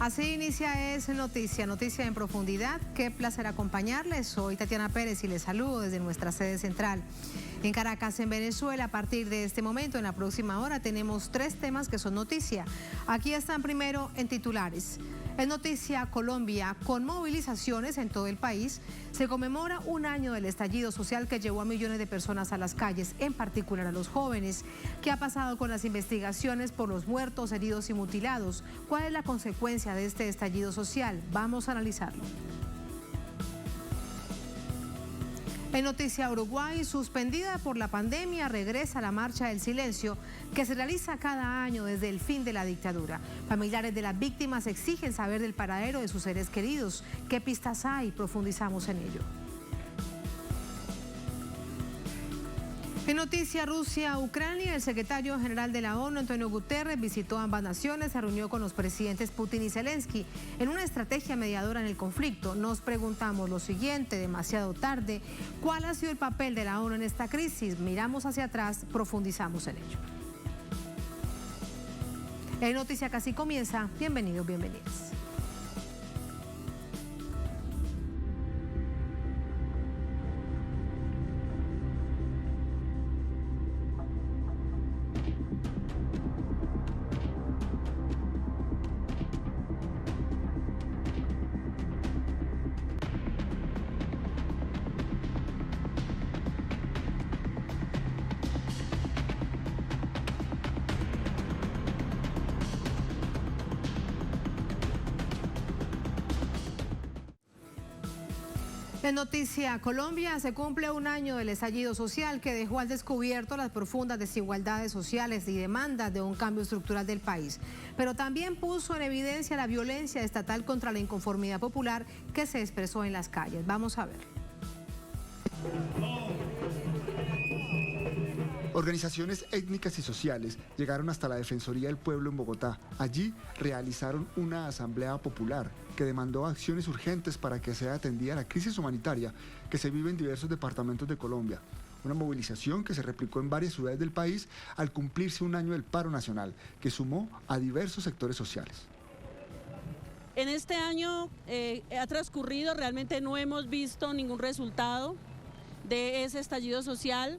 Así inicia Es Noticia, noticia en profundidad. Qué placer acompañarles. Soy Tatiana Pérez y les saludo desde nuestra sede central. En Caracas, en Venezuela, a partir de este momento, en la próxima hora, tenemos 3 temas que son noticia. Aquí están primero en titulares. En noticia Colombia, con movilizaciones en todo el país, se conmemora un año del estallido social que llevó a millones de personas a las calles, en particular a los jóvenes. ¿Qué ha pasado con las investigaciones por los muertos, heridos y mutilados? ¿Cuál es la consecuencia de este estallido social? Vamos a analizarlo. En noticia Uruguay, suspendida por la pandemia, regresa la Marcha del Silencio, que se realiza cada año desde el fin de la dictadura. Familiares de las víctimas exigen saber del paradero de sus seres queridos. ¿Qué pistas hay? Profundizamos en ello. En noticia Rusia-Ucrania, el secretario general de la ONU, Antonio Guterres, visitó ambas naciones, se reunió con los presidentes Putin y Zelensky en una estrategia mediadora en el conflicto. Nos preguntamos lo siguiente, demasiado tarde, ¿cuál ha sido el papel de la ONU en esta crisis? Miramos hacia atrás, profundizamos en ello. En noticia casi comienza, bienvenidos, bienvenidas. En noticia Colombia, se cumple un año del estallido social que dejó al descubierto las profundas desigualdades sociales y demandas de un cambio estructural del país, pero también puso en evidencia la violencia estatal contra la inconformidad popular que se expresó en las calles. Vamos a ver. Organizaciones étnicas y sociales llegaron hasta la Defensoría del Pueblo en Bogotá. Allí realizaron una asamblea popular que demandó acciones urgentes para que sea atendida la crisis humanitaria que se vive en diversos departamentos de Colombia. Una movilización que se replicó en varias ciudades del país al cumplirse un año del paro nacional, que sumó a diversos sectores sociales. En este año ha transcurrido, realmente no hemos visto ningún resultado de ese estallido social.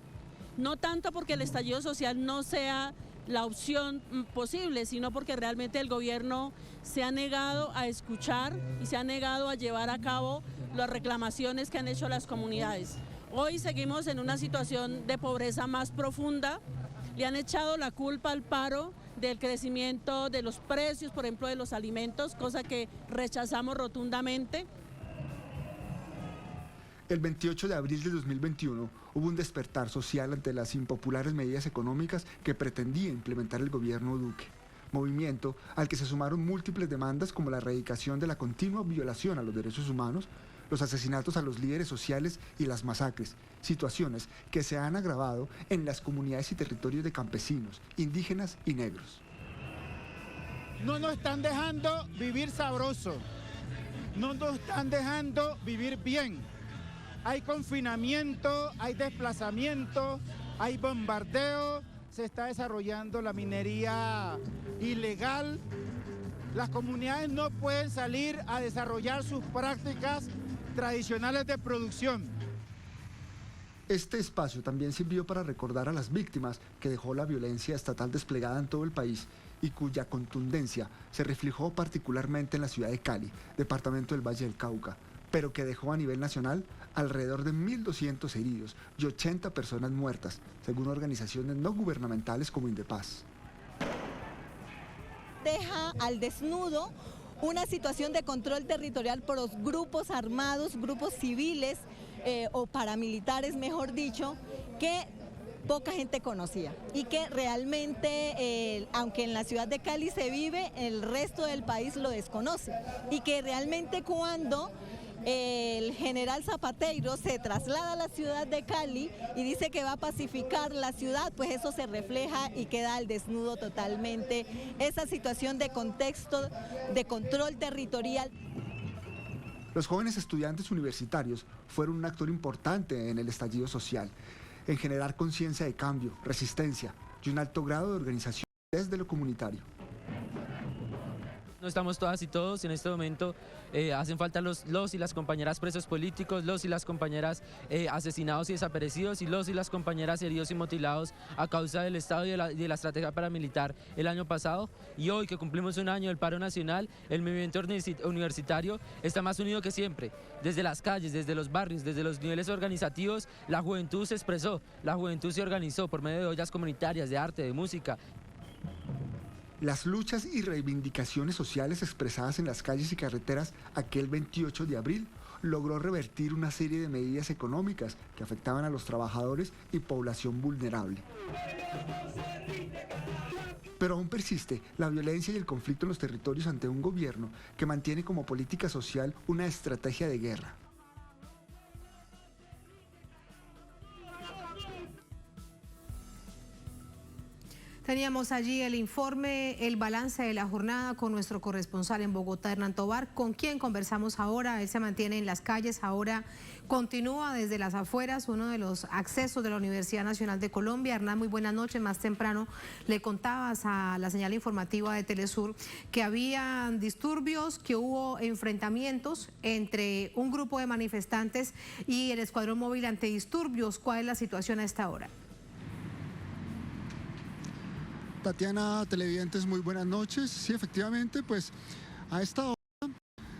No tanto porque el estallido social no sea la opción posible, sino porque realmente el gobierno se ha negado a escuchar y se ha negado a llevar a cabo las reclamaciones que han hecho las comunidades. Hoy seguimos en una situación de pobreza más profunda, le han echado la culpa al paro del crecimiento de los precios, por ejemplo, de los alimentos, cosa que rechazamos rotundamente. El 28 de abril de 2021 hubo un despertar social ante las impopulares medidas económicas que pretendía implementar el gobierno Duque. Movimiento al que se sumaron múltiples demandas como la erradicación de la continua violación a los derechos humanos, los asesinatos a los líderes sociales y las masacres, situaciones que se han agravado en las comunidades y territorios de campesinos, indígenas y negros. No nos están dejando vivir sabroso, no nos están dejando vivir bien. Hay confinamiento, hay desplazamiento, hay bombardeo, se está desarrollando la minería ilegal. Las comunidades no pueden salir a desarrollar sus prácticas tradicionales de producción. Este espacio también sirvió para recordar a las víctimas que dejó la violencia estatal desplegada en todo el país y cuya contundencia se reflejó particularmente en la ciudad de Cali, departamento del Valle del Cauca, pero que dejó a nivel nacional alrededor de 1.200 heridos y 80 personas muertas, según organizaciones no gubernamentales como Indepaz. Deja al desnudo una situación de control territorial por los grupos armados, grupos civiles o paramilitares, mejor dicho, que poca gente conocía y que realmente, aunque en la ciudad de Cali se vive, el resto del país lo desconoce y que realmente cuando el general Zapatero se traslada a la ciudad de Cali y dice que va a pacificar la ciudad, pues eso se refleja y queda al desnudo totalmente esa situación de contexto, de control territorial. Los jóvenes estudiantes universitarios fueron un actor importante en el estallido social, en generar conciencia de cambio, resistencia y un alto grado de organización desde lo comunitario. No estamos todas y todos en este momento, hacen falta los y las compañeras presos políticos, los y las compañeras asesinados y desaparecidos y los y las compañeras heridos y mutilados a causa del Estado y de la estrategia paramilitar el año pasado. Y hoy que cumplimos un año del paro nacional, el movimiento universitario está más unido que siempre. Desde las calles, desde los barrios, desde los niveles organizativos, la juventud se expresó, la juventud se organizó por medio de ollas comunitarias, de arte, de música. Las luchas y reivindicaciones sociales expresadas en las calles y carreteras aquel 28 de abril logró revertir una serie de medidas económicas que afectaban a los trabajadores y población vulnerable. Pero aún persiste la violencia y el conflicto en los territorios ante un gobierno que mantiene como política social una estrategia de guerra. Teníamos allí el informe, el balance de la jornada con nuestro corresponsal en Bogotá, Hernán Tobar, con quien conversamos ahora. Él se mantiene en las calles, ahora continúa desde las afueras, uno de los accesos de la Universidad Nacional de Colombia. Hernán, muy buenas noches. Más temprano le contabas a la señal informativa de Telesur que había disturbios, que hubo enfrentamientos entre un grupo de manifestantes y el Escuadrón Móvil Antidisturbios. ¿Cuál es la situación a esta hora? Tatiana, televidentes, muy buenas noches. Sí, efectivamente, pues a esta hora,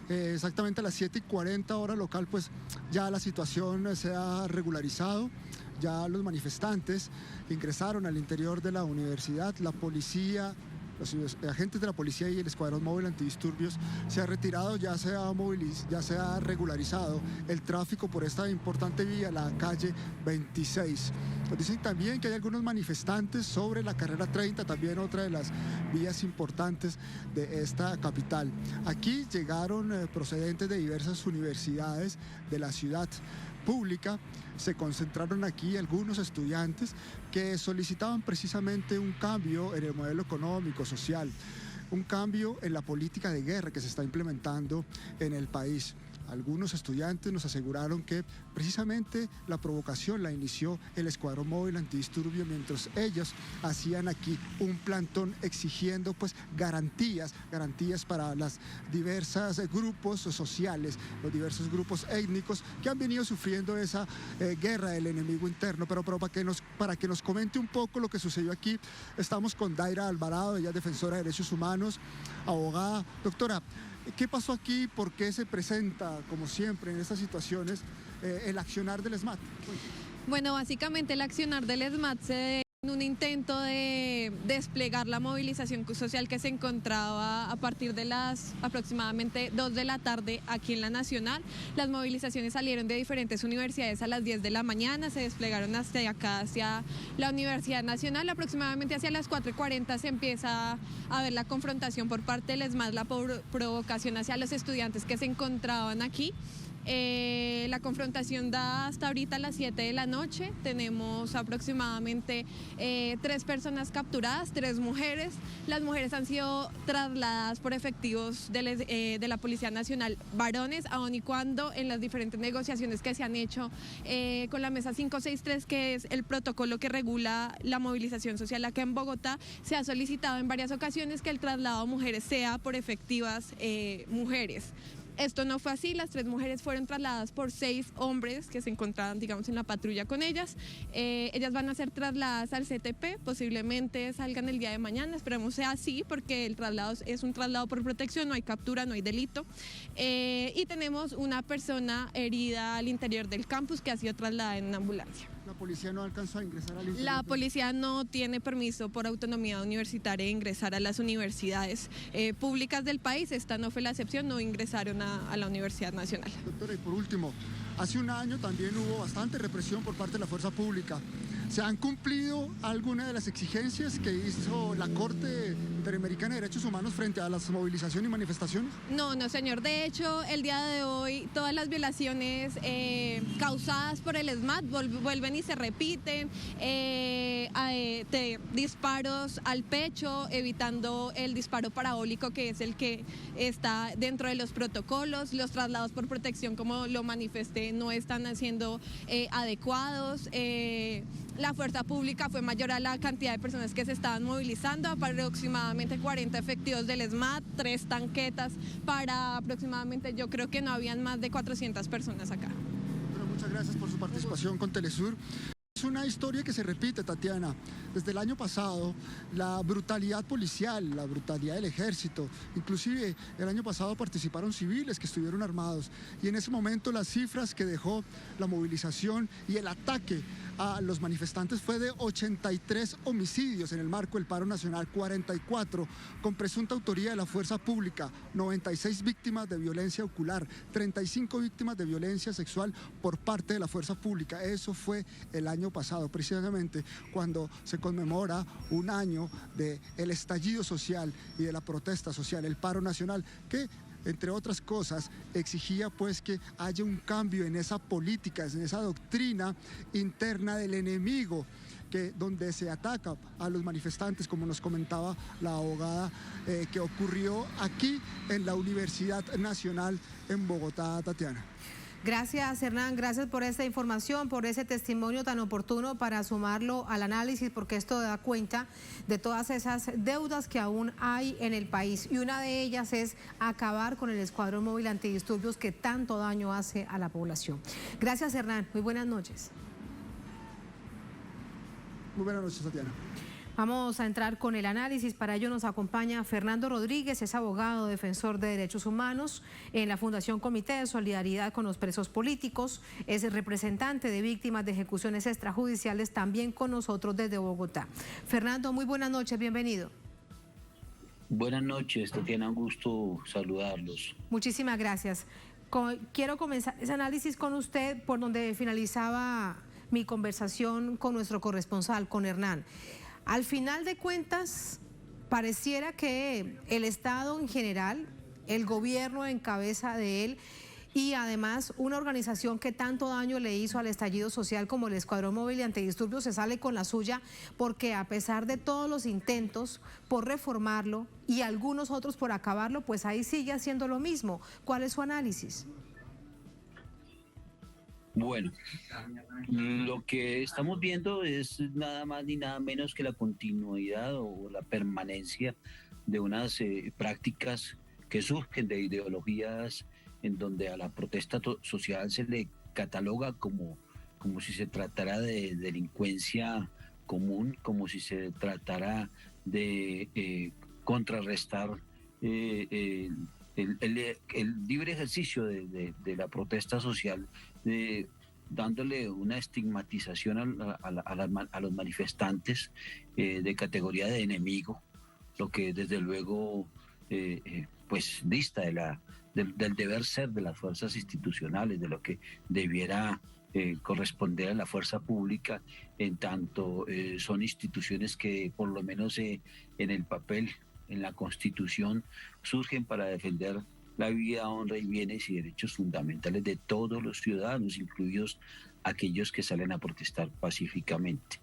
exactamente a las 7:40 hora local, pues ya la situación se ha regularizado. Ya los manifestantes ingresaron al interior de la universidad, la policía, los agentes de la policía y el Escuadrón Móvil Antidisturbios se ha retirado, ya se ha regularizado el tráfico por esta importante vía, la calle 26. Nos dicen también que hay algunos manifestantes sobre la carrera 30, también otra de las vías importantes de esta capital. Aquí llegaron procedentes de diversas universidades de la ciudad pública. Se concentraron aquí algunos estudiantes que solicitaban precisamente un cambio en el modelo económico, social, un cambio en la política de guerra que se está implementando en el país. Algunos estudiantes nos aseguraron que precisamente la provocación la inició el Escuadrón Móvil Antidisturbios mientras ellos hacían aquí un plantón exigiendo pues garantías para los diversos grupos sociales, los diversos grupos étnicos que han venido sufriendo esa guerra del enemigo interno. Pero para que nos comente un poco lo que sucedió aquí, estamos con Daira Alvarado, ella es defensora de derechos humanos, abogada. Doctora, ¿qué pasó aquí? ¿Por qué se presenta, como siempre en estas situaciones, el accionar del ESMAD? Bueno, básicamente el accionar del ESMAD se debe en un intento de desplegar la movilización social que se encontraba a partir de las aproximadamente 2 de la tarde aquí en la Nacional. Las movilizaciones salieron de diferentes universidades a las 10 de la mañana, se desplegaron hasta acá, hacia la Universidad Nacional. Aproximadamente hacia las 4:40 se empieza a ver la confrontación por parte del ESMAD, la provocación hacia los estudiantes que se encontraban aquí. La confrontación da hasta ahorita a las 7 de la noche. Tenemos aproximadamente 3 personas capturadas, 3 mujeres. Las mujeres han sido trasladadas por efectivos de la Policía Nacional varones, aun y cuando en las diferentes negociaciones que se han hecho con la Mesa 563, que es el protocolo que regula la movilización social acá en Bogotá, se ha solicitado en varias ocasiones que el traslado a mujeres sea por efectivas mujeres. Esto no fue así, las 3 mujeres fueron trasladadas por 6 hombres que se encontraban, digamos, en la patrulla con ellas. Ellas van a ser trasladadas al CTP, posiblemente salgan el día de mañana, esperemos sea así, porque el traslado es un traslado por protección, no hay captura, no hay delito. Y tenemos una persona herida al interior del campus que ha sido trasladada en una ambulancia. ¿La policía no alcanzó a ingresar al interior? La policía no tiene permiso por autonomía universitaria de ingresar a las universidades públicas del país. Esta no fue la excepción, no ingresaron a la Universidad Nacional. Doctora, y por último, hace un año también hubo bastante represión por parte de la fuerza pública. ¿Se han cumplido algunas de las exigencias que hizo la Corte Interamericana de Derechos Humanos frente a las movilizaciones y manifestaciones? No, señor. De hecho, el día de hoy todas las violaciones causadas por el ESMAD vuelven y se repiten. Disparos al pecho, evitando el disparo parabólico, que es el que está dentro de los protocolos. Los traslados por protección, como lo manifesté, no están siendo adecuados. la fuerza pública fue mayor a la cantidad de personas que se estaban movilizando, aproximadamente 40 efectivos del ESMAD, 3 tanquetas para aproximadamente, yo creo que no habían más de 400 personas acá. Bueno, muchas gracias por su participación con Telesur. Es una historia que se repite, Tatiana. Desde el año pasado, la brutalidad policial, la brutalidad del ejército, inclusive el año pasado participaron civiles que estuvieron armados. Y en ese momento las cifras que dejó la movilización y el ataque a los manifestantes fue de 83 homicidios en el marco del paro nacional, 44 con presunta autoría de la fuerza pública, 96 víctimas de violencia ocular, 35 víctimas de violencia sexual por parte de la fuerza pública. Eso fue el año pasado, precisamente cuando se conmemora un año del estallido social y de la protesta social, el paro nacional, que entre otras cosas exigía pues que haya un cambio en esa política, en esa doctrina interna del enemigo, donde se ataca a los manifestantes, como nos comentaba la abogada, que ocurrió aquí en la Universidad Nacional en Bogotá, Tatiana. Gracias, Hernán, gracias por esta información, por ese testimonio tan oportuno para sumarlo al análisis, porque esto da cuenta de todas esas deudas que aún hay en el país, y una de ellas es acabar con el escuadrón móvil antidisturbios que tanto daño hace a la población. Gracias, Hernán, muy buenas noches. Muy buenas noches, Tatiana. Vamos a entrar con el análisis. Para ello nos acompaña Fernando Rodríguez, es abogado, defensor de derechos humanos en la Fundación Comité de Solidaridad con los Presos Políticos, es el representante de víctimas de ejecuciones extrajudiciales, también con nosotros desde Bogotá. Fernando, muy buenas noches, bienvenido. Buenas noches, Tatiana, un gusto saludarlos. Muchísimas gracias. Quiero comenzar ese análisis con usted por donde finalizaba mi conversación con nuestro corresponsal, con Hernán. Al final de cuentas, pareciera que el Estado en general, el gobierno en cabeza de él y además una organización que tanto daño le hizo al estallido social como el Escuadrón Móvil y Antidisturbios se sale con la suya, porque a pesar de todos los intentos por reformarlo y algunos otros por acabarlo, pues ahí sigue haciendo lo mismo. ¿Cuál es su análisis? Bueno, lo que estamos viendo es nada más ni nada menos que la continuidad o la permanencia de unas prácticas que surgen de ideologías en donde a la protesta social se le cataloga como si se tratara de delincuencia común, como si se tratara de contrarrestar el libre ejercicio de la protesta social, dándole una estigmatización a los manifestantes de categoría de enemigo, lo que desde luego pues dista del deber ser de las fuerzas institucionales, de lo que debiera corresponder a la fuerza pública, en tanto son instituciones que por lo menos en el papel, en la Constitución, surgen para defender la vida, honra y bienes y derechos fundamentales de todos los ciudadanos, incluidos aquellos que salen a protestar pacíficamente.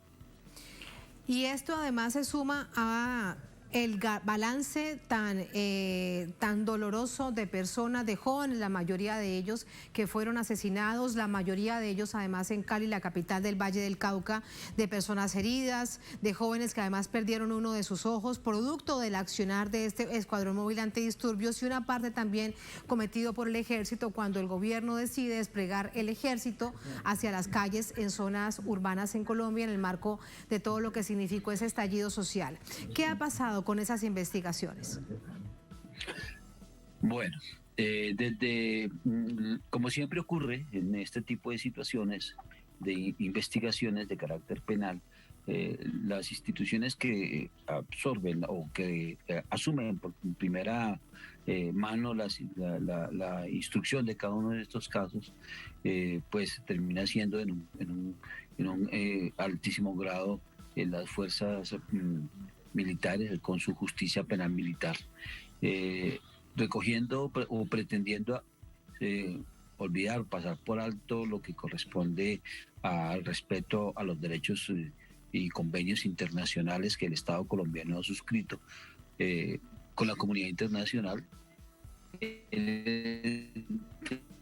Y esto además se suma a el balance tan doloroso de personas, de jóvenes, la mayoría de ellos que fueron asesinados, la mayoría de ellos además en Cali, la capital del Valle del Cauca, de personas heridas, de jóvenes que además perdieron uno de sus ojos, producto del accionar de este escuadrón móvil antidisturbios, y una parte también cometido por el ejército cuando el gobierno decide desplegar el ejército hacia las calles en zonas urbanas en Colombia en el marco de todo lo que significó ese estallido social. ¿Qué ha pasado con esas investigaciones? Bueno, como siempre ocurre en este tipo de situaciones de investigaciones de carácter penal, las instituciones que absorben o que asumen por primera mano la instrucción de cada uno de estos casos, pues termina siendo en un altísimo grado en las fuerzas militares con su justicia penal militar, recogiendo o pretendiendo olvidar, pasar por alto lo que corresponde al respeto a los derechos y convenios internacionales que el Estado colombiano ha suscrito con la comunidad internacional, en el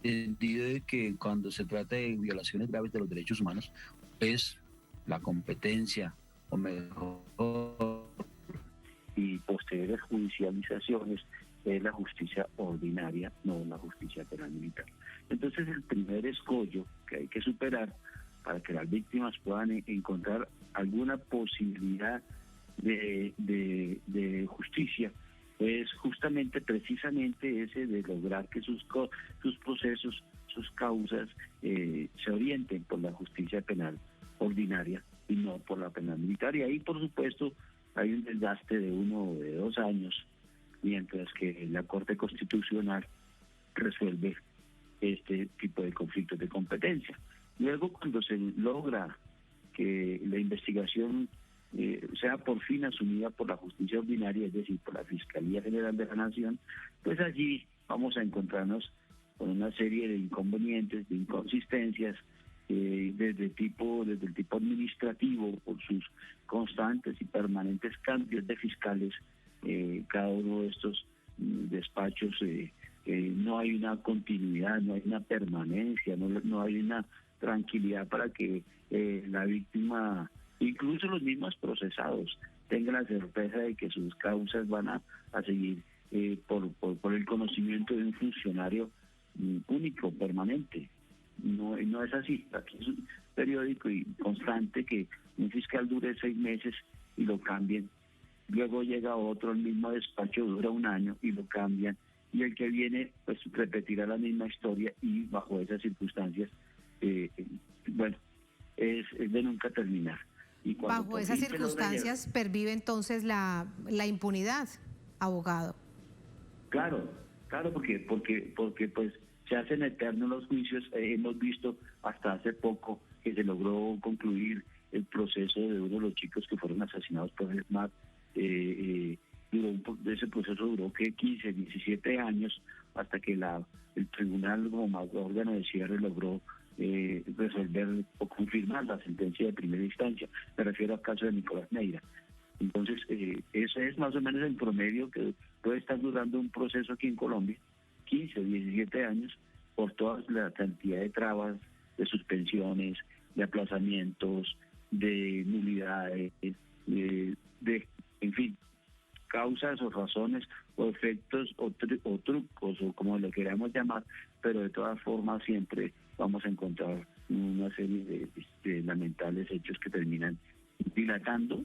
sentido de que cuando se trata de violaciones graves de los derechos humanos es la competencia o mejor y posteriores judicializaciones es la justicia ordinaria, no la justicia penal militar. Entonces el primer escollo que hay que superar para que las víctimas puedan encontrar alguna posibilidad de justicia es justamente precisamente ese de lograr que sus procesos, sus causas se orienten por la justicia penal ordinaria y no por la penal militar. Y ahí, por supuesto, hay un desgaste de 1 o de 2 años, mientras que la Corte Constitucional resuelve este tipo de conflictos de competencia. Luego, cuando se logra que la investigación sea por fin asumida por la justicia ordinaria, es decir, por la Fiscalía General de la Nación, pues allí vamos a encontrarnos con una serie de inconvenientes, de inconsistencias, desde el tipo administrativo, por sus constantes y permanentes cambios de fiscales. Cada uno de estos despachos no hay una continuidad, no hay una permanencia, no hay una tranquilidad para que la víctima, incluso los mismos procesados, tengan la certeza de que sus causas van a seguir por el conocimiento de un funcionario único, permanente. No es así. Aquí es un periódico y constante que un fiscal dure 6 meses y lo cambien. Luego llega otro, el mismo despacho dura 1 año y lo cambian. Y el que viene, pues repetirá la misma historia y bajo esas circunstancias, es de nunca terminar. Y bajo esas circunstancias pervive entonces la impunidad, abogado. Claro, porque pues se hacen eternos los juicios. Hemos visto hasta hace poco que se logró concluir el proceso de uno de los chicos que fueron asesinados por el SMAT. Ese proceso duró 15, 17 años hasta que el tribunal como órgano de cierre logró resolver o confirmar la sentencia de primera instancia. Me refiero al caso de Nicolás Neira. Entonces, ese es más o menos el promedio que puede estar durando un proceso aquí en Colombia, 15 o 17 años, por toda la cantidad de trabas, de suspensiones, de aplazamientos, de nulidades, en fin, causas o razones o efectos o trucos o como lo queramos llamar, pero de todas formas siempre vamos a encontrar una serie de lamentables hechos que terminan dilatando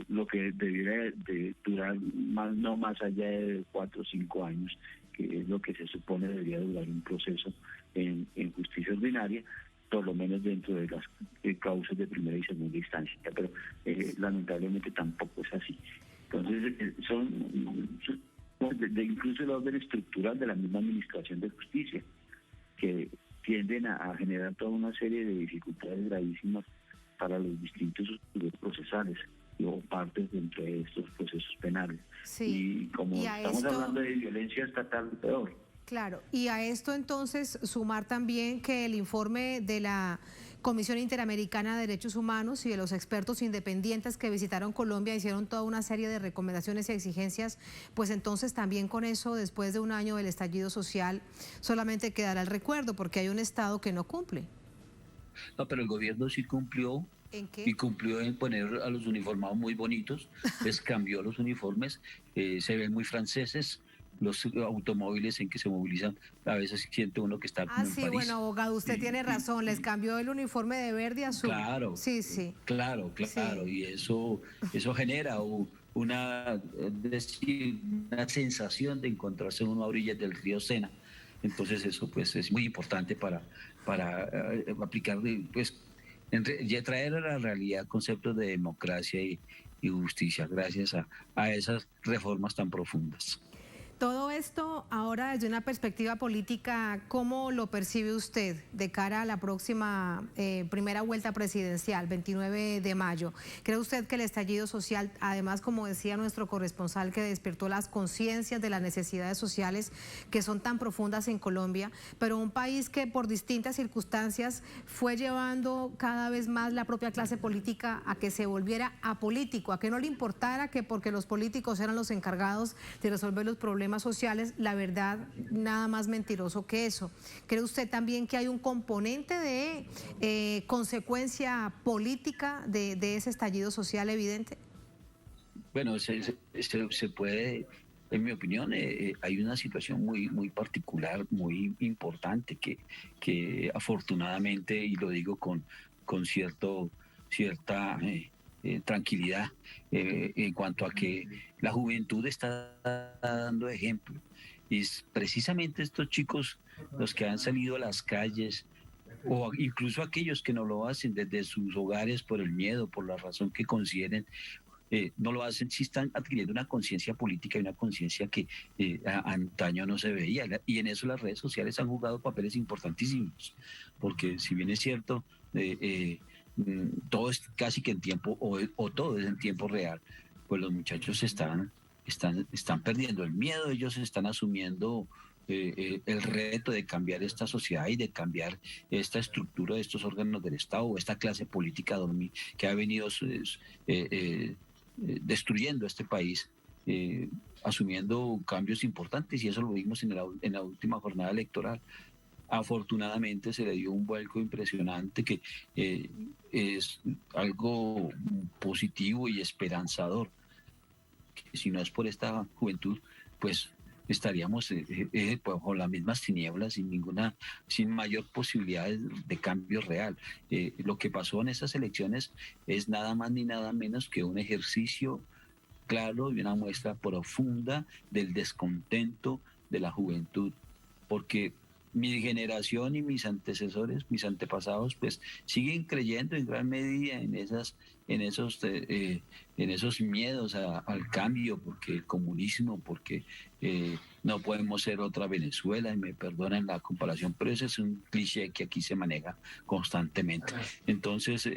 lo que debiera de durar no más allá de 4 o 5 años, que es lo que se supone debería durar un proceso en justicia ordinaria, por lo menos dentro de las causas de primera y segunda instancia, pero lamentablemente tampoco es así. Entonces son incluso el orden estructural de la misma administración de justicia, que tienden a generar toda una serie de dificultades gravísimas para los distintos procesales o partes dentro de estos procesos penales. Sí. Y como estamos hablando de violencia estatal, peor. Claro, y a esto entonces sumar también que el informe de la Comisión Interamericana de Derechos Humanos y de los expertos independientes que visitaron Colombia hicieron toda una serie de recomendaciones y exigencias, pues entonces también con eso, después de 1 año del estallido social, solamente quedará el recuerdo, porque hay un Estado que no cumple. No, pero el gobierno sí cumplió. ¿En qué? Y cumplió en poner a los uniformados muy bonitos, les cambió los uniformes, se ven muy franceses. Los automóviles en que se movilizan, a veces siente uno que está como en París. Bueno, abogado, usted tiene razón, les cambió el uniforme de verde a azul. Claro, sí. Claro, sí. Y eso genera una sensación de encontrarse uno a orillas del río Sena. Entonces eso pues es muy importante para aplicar, pues, y traer a la realidad conceptos de democracia y justicia gracias a esas reformas tan profundas. Todo esto ahora desde una perspectiva política, ¿cómo lo percibe usted de cara a la próxima primera vuelta presidencial, 29 de mayo? ¿Cree usted que el estallido social, además, como decía nuestro corresponsal, que despertó las conciencias de las necesidades sociales que son tan profundas en Colombia, pero un país que por distintas circunstancias fue llevando cada vez más la propia clase política a que se volviera apolítico, a que no le importara que porque los políticos eran los encargados de resolver los problemas problemas sociales, la verdad, nada más mentiroso que eso. ¿Cree usted también que hay un componente de consecuencia política de ese estallido social evidente? Bueno, se puede, en mi opinión, hay una situación muy particular, muy importante que afortunadamente, y lo digo con cierta tranquilidad, en cuanto a que la juventud está dando ejemplo. Y es precisamente estos chicos los que han salido a las calles, o incluso aquellos que no lo hacen desde sus hogares por el miedo, por la razón que consideren, no lo hacen, sí están adquiriendo una conciencia política y una conciencia que antaño no se veía. Y en eso las redes sociales han jugado papeles importantísimos, porque si bien es cierto, todo es casi que en tiempo, o todo es en tiempo real, pues los muchachos están perdiendo el miedo, ellos están asumiendo el reto de cambiar esta sociedad y de cambiar esta estructura de estos órganos del Estado, o esta clase política que ha venido destruyendo este país, asumiendo cambios importantes, y eso lo vimos en la última jornada electoral. Afortunadamente se le dio un vuelco impresionante que es algo positivo y esperanzador. Que si no es por esta juventud, pues estaríamos bajo las mismas tinieblas, sin mayor posibilidad de cambio real. Lo que pasó en esas elecciones es nada más ni nada menos que un ejercicio claro y una muestra profunda del descontento de la juventud, porque mi generación y mis antecesores, mis antepasados, pues siguen creyendo en gran medida en esos miedos al cambio, porque el comunismo, porque no podemos ser otra Venezuela, y me perdonan la comparación, pero ese es un cliché que aquí se maneja constantemente. Entonces,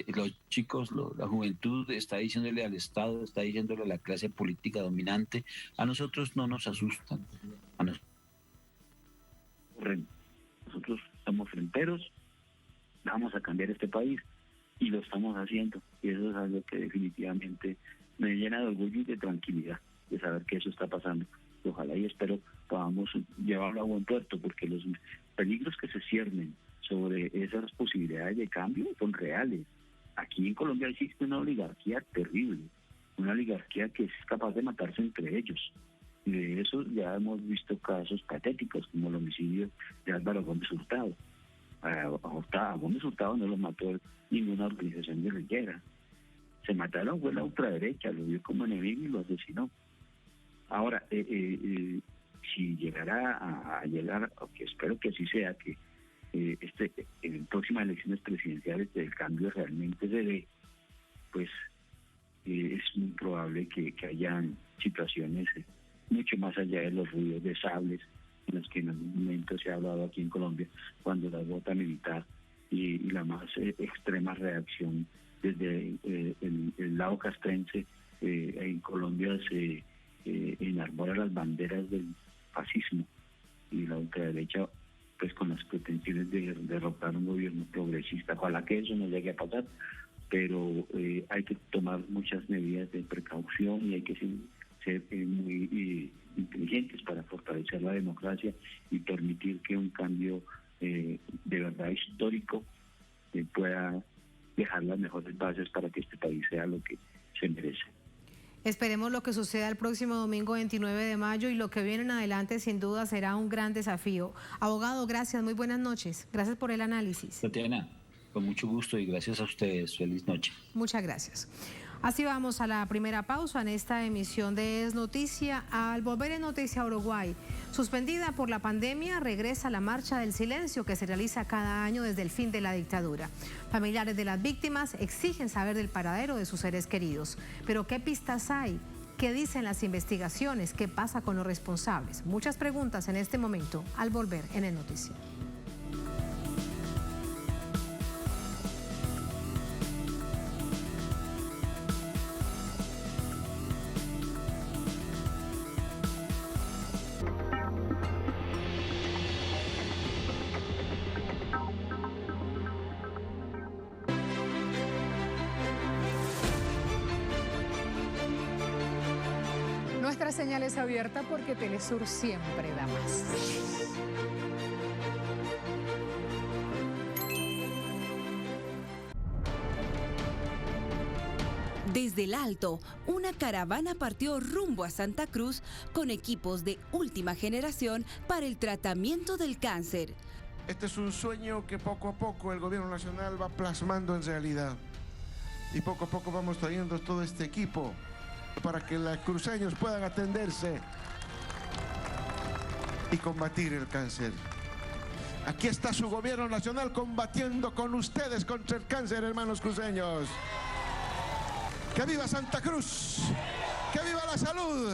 los chicos, la juventud está diciéndole al Estado, está diciéndole a la clase política dominante, a nosotros no nos asustan, nosotros somos fronteros, vamos a cambiar este país, y lo estamos haciendo, y eso es algo que definitivamente me llena de orgullo y de tranquilidad de saber que eso está pasando. Ojalá y espero podamos llevarlo a buen puerto, porque los peligros que se ciernen sobre esas posibilidades de cambio son reales. Aquí en Colombia existe una oligarquía terrible, una oligarquía que es capaz de matarse entre ellos. Y de eso ya hemos visto casos patéticos, como el homicidio de Álvaro Gómez Hurtado. A Gómez Hurtado no lo mató ninguna organización guerrillera. Se mataron, fue la ultraderecha, lo vio como enemigo y lo asesinó. Ahora, si llegara a llegar, aunque espero que así sea, que en próximas elecciones presidenciales el cambio realmente se dé, pues es muy probable que hayan situaciones mucho más allá de los ruidos de sables en los que en algún momento se ha hablado aquí en Colombia, cuando la bota militar y la más extrema reacción desde el lado castrense en Colombia se enarbora las banderas del fascismo, y la ultraderecha pues con las pretensiones de derrotar un gobierno progresista. Ojalá que eso no llegue a pasar, pero hay que tomar muchas medidas de precaución y hay que ser muy inteligentes para fortalecer la democracia y permitir que un cambio de verdad histórico pueda dejar las mejores bases para que este país sea lo que se merece. Esperemos lo que suceda el próximo domingo 29 de mayo, y lo que viene en adelante sin duda será un gran desafío. Abogado, gracias, muy buenas noches. Gracias por el análisis. Tatiana, con mucho gusto y gracias a ustedes. Feliz noche. Muchas gracias. Así vamos a la primera pausa en esta emisión de Es Noticia. Al volver en Noticia Uruguay, suspendida por la pandemia, regresa la Marcha del Silencio que se realiza cada año desde el fin de la dictadura. Familiares de las víctimas exigen saber del paradero de sus seres queridos. Pero ¿qué pistas hay? ¿Qué dicen las investigaciones? ¿Qué pasa con los responsables? Muchas preguntas en este momento al volver en el Noticia. Nuestra señal es abierta porque Telesur siempre da más. Desde el Alto, una caravana partió rumbo a Santa Cruz con equipos de última generación para el tratamiento del cáncer. Este es un sueño que poco a poco el gobierno nacional va plasmando en realidad. Y poco a poco vamos trayendo todo este equipo para que los cruceños puedan atenderse y combatir el cáncer. Aquí está su gobierno nacional combatiendo con ustedes contra el cáncer, hermanos cruceños. ¡Que viva Santa Cruz! ¡Que viva la salud!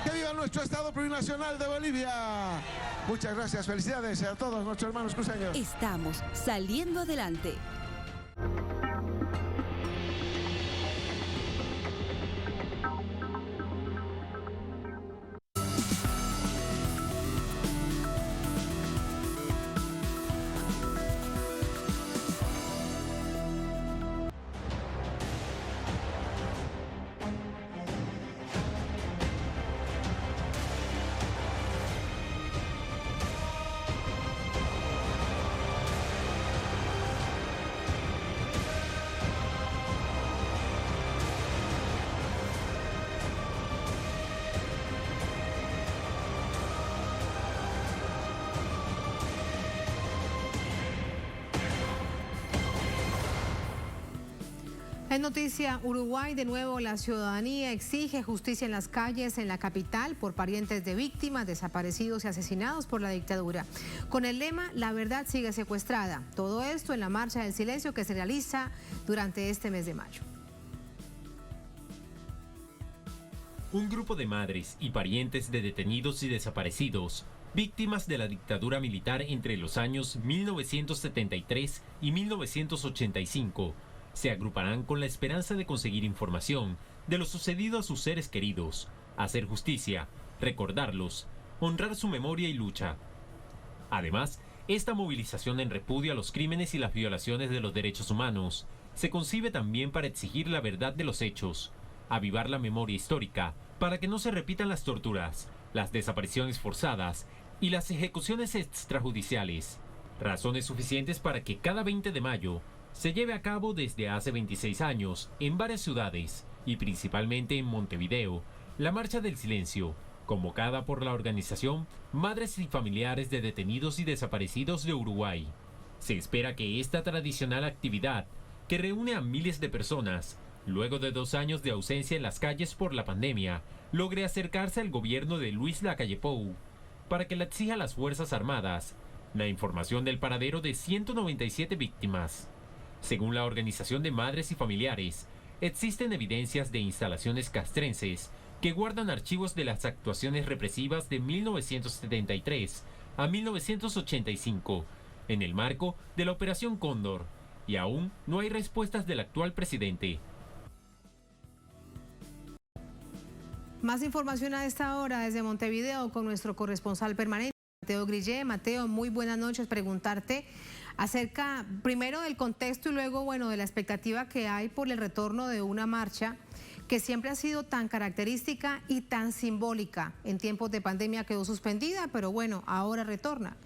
¡Que viva nuestro Estado plurinacional de Bolivia! Muchas gracias, felicidades a todos nuestros hermanos cruceños. Estamos saliendo adelante. En noticia, Uruguay, de nuevo la ciudadanía exige justicia en las calles en la capital por parientes de víctimas, desaparecidos y asesinados por la dictadura. Con el lema, la verdad sigue secuestrada. Todo esto en la Marcha del Silencio que se realiza durante este mes de mayo. Un grupo de madres y parientes de detenidos y desaparecidos, víctimas de la dictadura militar entre los años 1973 y 1985, se agruparán con la esperanza de conseguir información de lo sucedido a sus seres queridos, hacer justicia, recordarlos, honrar su memoria y lucha. Además, esta movilización en repudio a los crímenes y las violaciones de los derechos humanos se concibe también para exigir la verdad de los hechos, avivar la memoria histórica para que no se repitan las torturas, las desapariciones forzadas y las ejecuciones extrajudiciales. Razones suficientes para que cada 20 de mayo se lleve a cabo desde hace 26 años en varias ciudades y principalmente en Montevideo, la Marcha del Silencio, convocada por la organización Madres y Familiares de Detenidos y Desaparecidos de Uruguay. Se espera que esta tradicional actividad, que reúne a miles de personas, luego de 2 años de ausencia en las calles por la pandemia, logre acercarse al gobierno de Luis Lacalle Pou para que le exija a las Fuerzas Armadas la información del paradero de 197 víctimas. Según la Organización de Madres y Familiares, existen evidencias de instalaciones castrenses que guardan archivos de las actuaciones represivas de 1973 a 1985 en el marco de la Operación Cóndor, y aún no hay respuestas del actual presidente. Más información a esta hora desde Montevideo con nuestro corresponsal permanente, Mateo Grillé. Mateo, muy buenas noches. Preguntarte acerca primero del contexto y luego, bueno, de la expectativa que hay por el retorno de una marcha que siempre ha sido tan característica y tan simbólica. En tiempos de pandemia quedó suspendida, pero bueno, ahora retorna.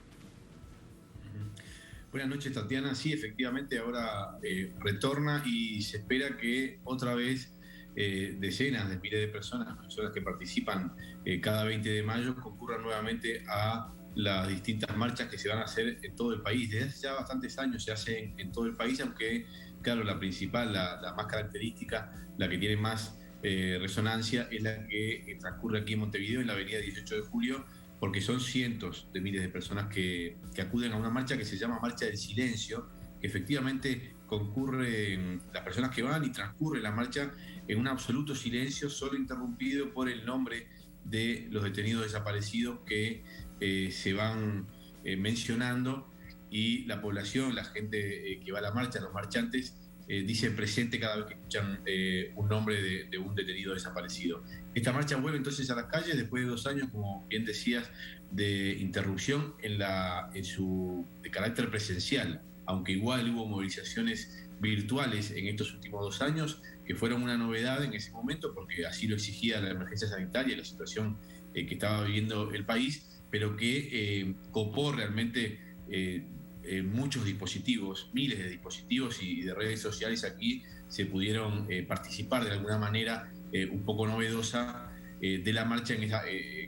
Buenas noches, Tatiana. Sí, efectivamente ahora retorna y se espera que otra vez decenas de miles de personas que participan cada 20 de mayo concurran nuevamente a las distintas marchas que se van a hacer en todo el país. Desde hace ya bastantes años se hacen en todo el país, aunque, claro, la principal, la más característica, la que tiene más resonancia, es la que transcurre aquí en Montevideo, en la avenida 18 de Julio, porque son cientos de miles de personas que acuden a una marcha que se llama Marcha del Silencio, que efectivamente concurren las personas que van y transcurre la marcha en un absoluto silencio, solo interrumpido por el nombre de los detenidos desaparecidos que se van mencionando, y la población, la gente que va a la marcha, los marchantes, dicen presente cada vez que escuchan un nombre de un detenido desaparecido. Esta marcha vuelve entonces a las calles después de 2 años, como bien decías, de interrupción de carácter presencial, aunque igual hubo movilizaciones virtuales en estos últimos 2 años, que fueron una novedad en ese momento, porque así lo exigía la emergencia sanitaria y la situación que estaba viviendo el país, pero que copó realmente muchos dispositivos, miles de dispositivos y de redes sociales. Aquí se pudieron participar de alguna manera un poco novedosa de la marcha en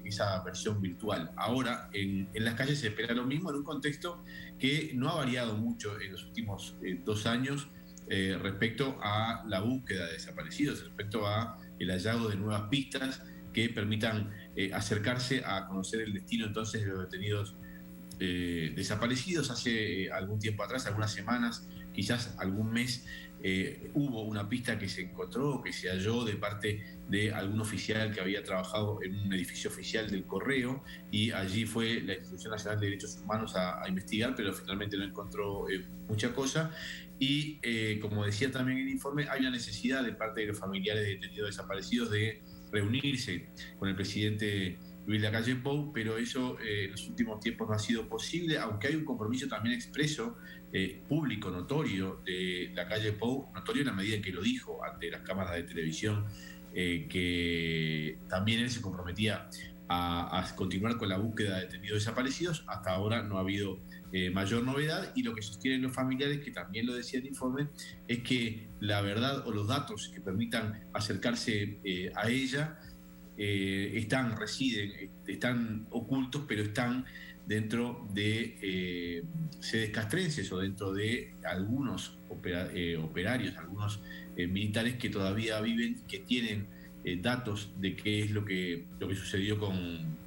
esa versión virtual. Ahora en las calles se espera lo mismo en un contexto que no ha variado mucho en los últimos 2 años respecto a la búsqueda de desaparecidos, respecto a el hallazgo de nuevas pistas que permitan acercarse a conocer el destino entonces de los detenidos desaparecidos. Hace algún tiempo atrás, algunas semanas, quizás algún mes, hubo una pista que se encontró, que se halló de parte de algún oficial que había trabajado en un edificio oficial del Correo, y allí fue la Institución Nacional de Derechos Humanos a investigar, pero finalmente no encontró mucha cosa. Y como decía también el informe, hay una necesidad de parte de los familiares de detenidos desaparecidos de reunirse con el presidente Luis Lacalle Pou, pero eso en los últimos tiempos no ha sido posible, aunque hay un compromiso también expreso, público, notorio, de Lacalle Pou, notorio en la medida en que lo dijo ante las cámaras de televisión, que también él se comprometía a continuar con la búsqueda de detenidos desaparecidos. Hasta ahora no ha habido mayor novedad, y lo que sostienen los familiares, que también lo decía el informe, es que la verdad o los datos que permitan acercarse a ella están ocultos, pero están dentro de sedes castrenses o dentro de algunos operarios, algunos militares que todavía viven, que tienen datos de qué es lo que sucedió con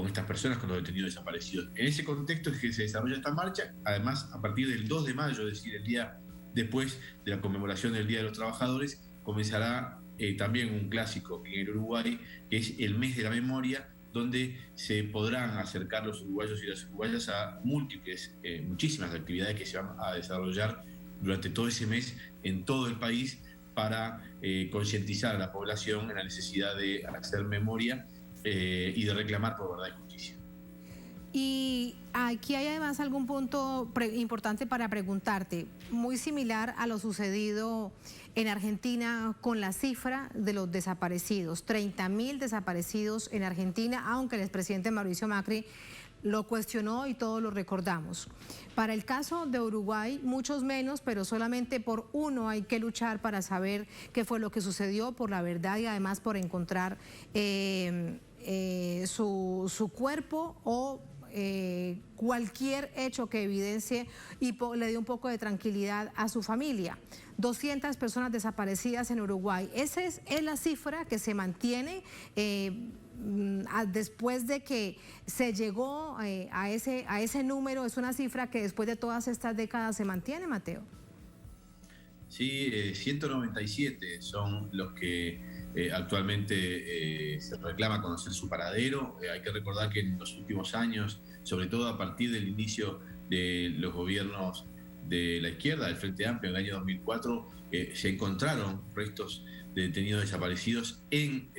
estas personas, con los detenidos desaparecidos. En ese contexto es que se desarrolla esta marcha. Además, a partir del 2 de mayo, es decir, el día después de la conmemoración del Día de los Trabajadores, comenzará también un clásico en el Uruguay, que es el Mes de la Memoria, donde se podrán acercar los uruguayos y las uruguayas a muchísimas actividades que se van a desarrollar durante todo ese mes en todo el país, para concientizar a la población en la necesidad de hacer memoria y de reclamar por verdad y justicia. Y aquí hay además algún punto importante para preguntarte, muy similar a lo sucedido en Argentina con la cifra de los desaparecidos, 30.000 desaparecidos en Argentina, aunque el expresidente Mauricio Macri lo cuestionó y todos lo recordamos. Para el caso de Uruguay, muchos menos, pero solamente por uno hay que luchar para saber qué fue lo que sucedió, por la verdad, y además por encontrar su cuerpo o cualquier hecho que evidencie y le dé un poco de tranquilidad a su familia. 200 personas desaparecidas en Uruguay. Esa es la cifra que se mantiene después de que se llegó a ese número. Es una cifra que después de todas estas décadas se mantiene, Mateo. Sí, 197 son los que actualmente se reclama conocer su paradero. Hay que recordar que en los últimos años, sobre todo a partir del inicio de los gobiernos de la izquierda, del Frente Amplio, en el año 2004, se encontraron restos de detenidos desaparecidos en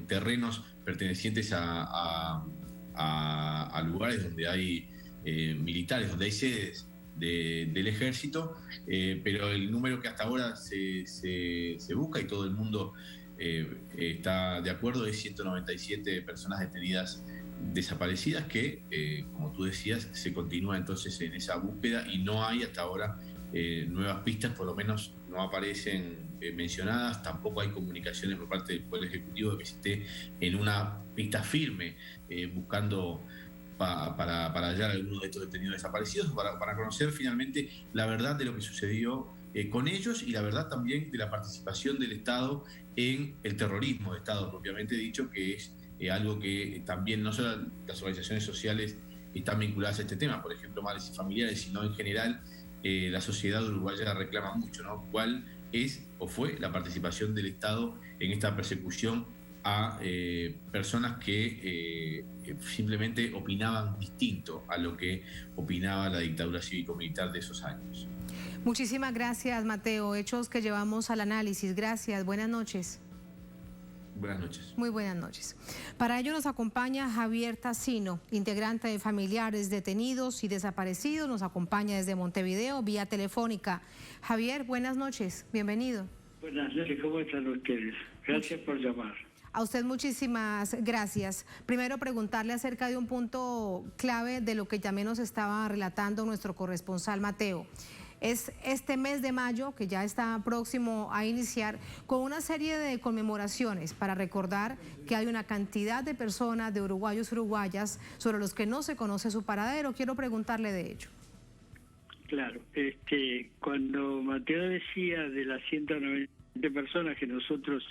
terrenos pertenecientes a lugares donde hay militares, donde hay sedes del ejército, pero el número que hasta ahora se busca y todo el mundo está de acuerdo es 197 personas detenidas desaparecidas que, como tú decías, se continúa entonces en esa búsqueda y no hay hasta ahora nuevas pistas, por lo menos no aparecen mencionadas. Tampoco hay comunicaciones por parte del Poder Ejecutivo de que se esté en una pista firme buscando para hallar a algunos de estos detenidos desaparecidos, para conocer finalmente la verdad de lo que sucedió con ellos y la verdad también de la participación del Estado en el terrorismo de Estado propiamente dicho, que es algo que también no solo las organizaciones sociales están vinculadas a este tema, por ejemplo Madres y Familiares, sino en general la sociedad uruguaya reclama mucho, ¿no? ¿Cuál es o fue la participación del Estado en esta persecución a personas que simplemente opinaban distinto a lo que opinaba la dictadura cívico-militar de esos años? Muchísimas gracias, Mateo. Hechos que llevamos al análisis. Gracias. Buenas noches. Buenas noches. Muy buenas noches. Para ello nos acompaña Javier Tacino, integrante de familiares detenidos y desaparecidos. Nos acompaña desde Montevideo vía telefónica. Javier, buenas noches. Bienvenido. Buenas noches. ¿Cómo están ustedes? Gracias por llamar. A usted muchísimas gracias. Primero preguntarle acerca de un punto clave de lo que también nos estaba relatando nuestro corresponsal Mateo. Es este mes de mayo, que ya está próximo a iniciar, con una serie de conmemoraciones para recordar que hay una cantidad de personas, de uruguayos, uruguayas, sobre los que no se conoce su paradero. Quiero preguntarle de ello. Claro, cuando Mateo decía de las 190 personas que nosotros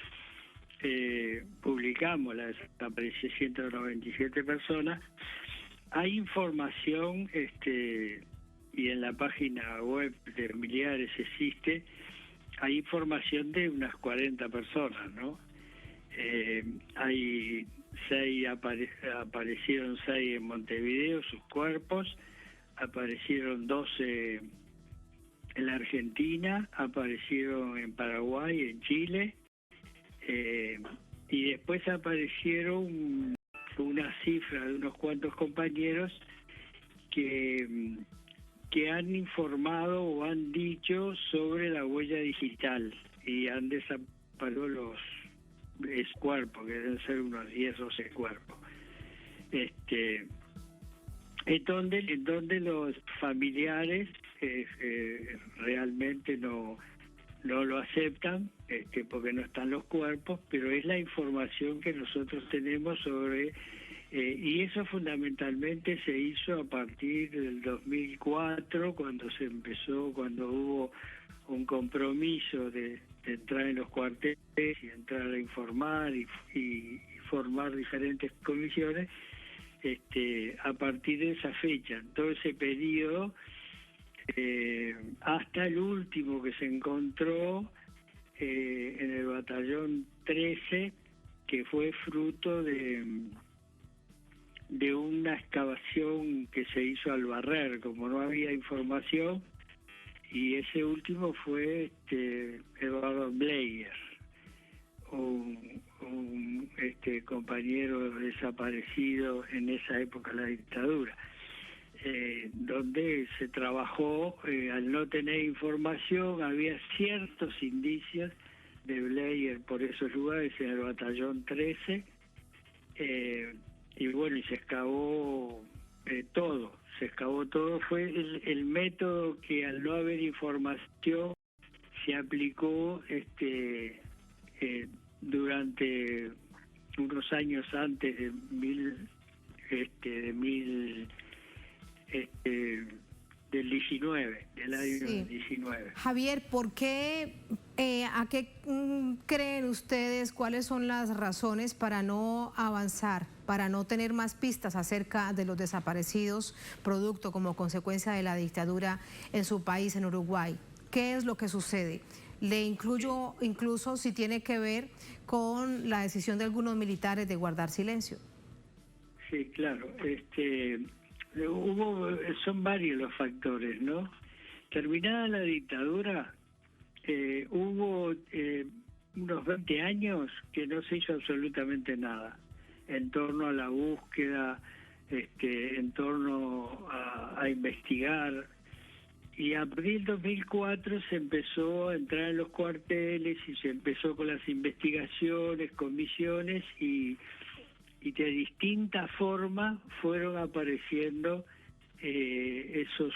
publicamos, las desaparecidas 197 personas, hay información, y en la página web de familiares existe, hay información de unas 40 personas, ¿no? Hay 6, aparecieron 6 en Montevideo, sus cuerpos, aparecieron 12 en la Argentina, aparecieron en Paraguay, en Chile, y después aparecieron una cifra de unos cuantos compañeros que han informado o han dicho sobre la huella digital y han desaparecido los cuerpos, que deben ser unos 10 o 12 cuerpos. En donde los familiares realmente no lo aceptan, porque no están los cuerpos, pero es la información que nosotros tenemos sobre, y eso fundamentalmente se hizo a partir del 2004, cuando hubo un compromiso de entrar en los cuarteles y entrar a informar y formar diferentes comisiones, a partir de esa fecha, en todo ese periodo, hasta el último que se encontró en el batallón 13, que fue fruto de una excavación que se hizo al barrer, como no había información, y ese último fue Eduardo Bleyer, un compañero desaparecido en esa época de la dictadura, donde se trabajó, al no tener información, había ciertos indicios de Bleyer por esos lugares, en el batallón 13, y bueno, y se excavó todo, fue el método que al no haber información se aplicó durante unos años antes del 19, del año 19. Javier, ¿por qué, a qué creen ustedes, cuáles son las razones para no avanzar, para no tener más pistas acerca de los desaparecidos, producto como consecuencia de la dictadura en su país, en Uruguay? ¿Qué es lo que sucede? Le incluyo incluso si tiene que ver con la decisión de algunos militares de guardar silencio. Sí, claro. Son varios los factores, ¿no? Terminada la dictadura, hubo unos 20 años que no se hizo absolutamente nada en torno a la búsqueda, en torno a investigar. Y a partir del 2004 se empezó a entrar en los cuarteles y se empezó con las investigaciones, comisiones, y de distinta forma fueron apareciendo esos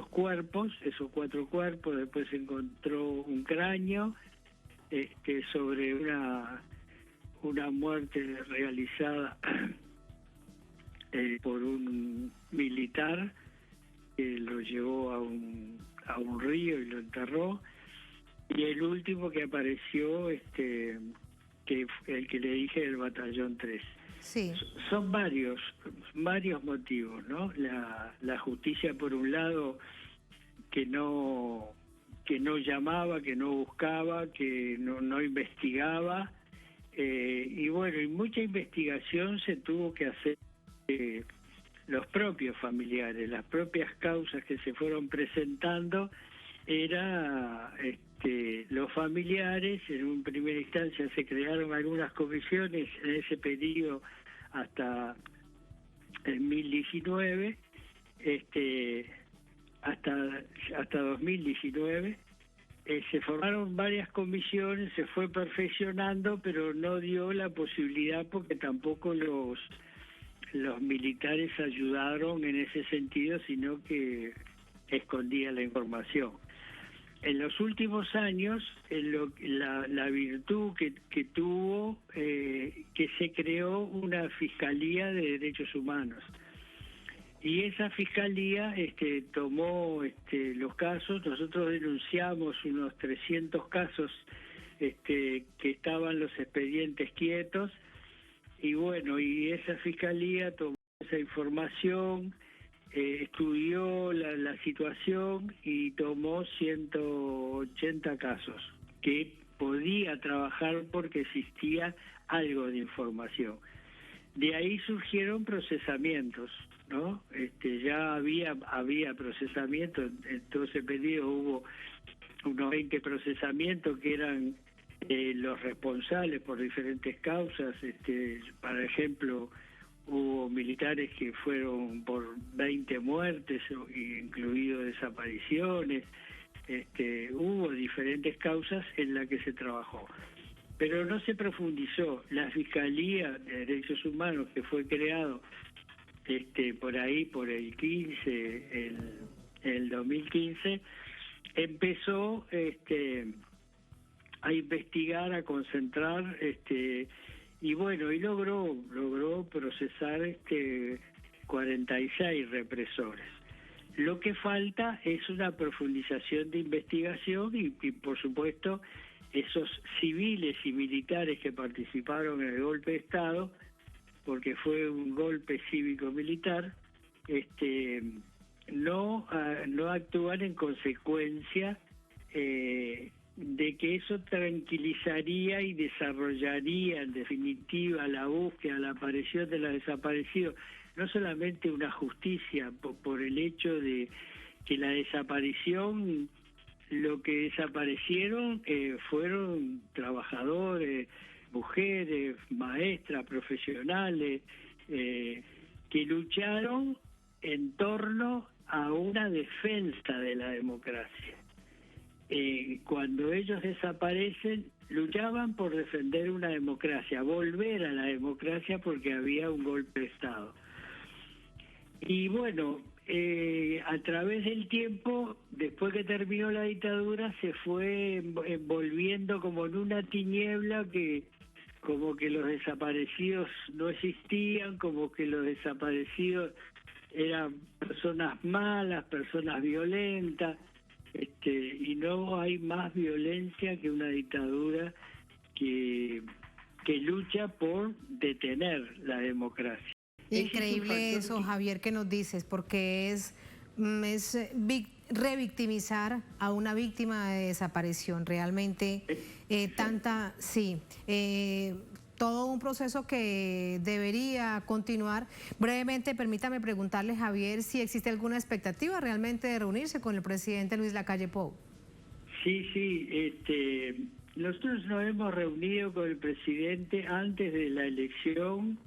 4 cuerpos. Después se encontró un cráneo sobre una muerte realizada por un militar que lo llevó a un río y lo enterró, y el último que apareció, que el que le dije, el batallón 3. Sí. Son varios motivos, ¿no? La justicia, por un lado, que no llamaba, que no buscaba, que no investigaba, y bueno, y mucha investigación se tuvo que hacer los propios familiares, las propias causas que se fueron presentando, era los familiares. En una primera instancia se crearon algunas comisiones en ese periodo hasta el 2019, hasta 2019. Se formaron varias comisiones, se fue perfeccionando, pero no dio la posibilidad porque tampoco los militares ayudaron en ese sentido, sino que escondía la información. En los últimos años, la virtud que tuvo, que se creó una Fiscalía de Derechos Humanos. Y esa fiscalía tomó los casos. Nosotros denunciamos unos 300 casos que estaban los expedientes quietos, y bueno, y esa fiscalía tomó esa información, estudió la situación y tomó 180 casos que podía trabajar porque existía algo de información. De ahí surgieron procesamientos, ¿no? Ya había procesamientos. En todo ese periodo hubo unos 20 procesamientos que eran los responsables por diferentes causas. Por ejemplo, hubo militares que fueron por 20 muertes, incluido desapariciones. Hubo diferentes causas en las que se trabajó, pero no se profundizó. La Fiscalía de Derechos Humanos, que fue creado por ahí, por el 15, el 2015, empezó a investigar, a concentrar, y bueno, y logró procesar 46 represores. Lo que falta es una profundización de investigación y por supuesto, esos civiles y militares que participaron en el golpe de Estado, porque fue un golpe cívico-militar, no actúan en consecuencia de que eso tranquilizaría y desarrollaría en definitiva la búsqueda, la aparición de los desaparecidos, no solamente una justicia por el hecho de que la desaparición, lo que desaparecieron fueron trabajadores, mujeres, maestras, profesionales, que lucharon en torno a una defensa de la democracia. Cuando ellos desaparecen, luchaban por defender una democracia, volver a la democracia porque había un golpe de Estado. Y bueno, a través del tiempo, después que terminó la dictadura, se fue envolviendo como en una tiniebla que como que los desaparecidos no existían, como que los desaparecidos eran personas malas, personas violentas, y no hay más violencia que una dictadura que lucha por detener la democracia. Increíble eso, Javier, que nos dices, porque es revictimizar a una víctima de desaparición. Realmente todo un proceso que debería continuar. Brevemente, permítame preguntarle, Javier, si existe alguna expectativa realmente de reunirse con el presidente Luis Lacalle Pou. Sí, nosotros nos hemos reunido con el presidente antes de la elección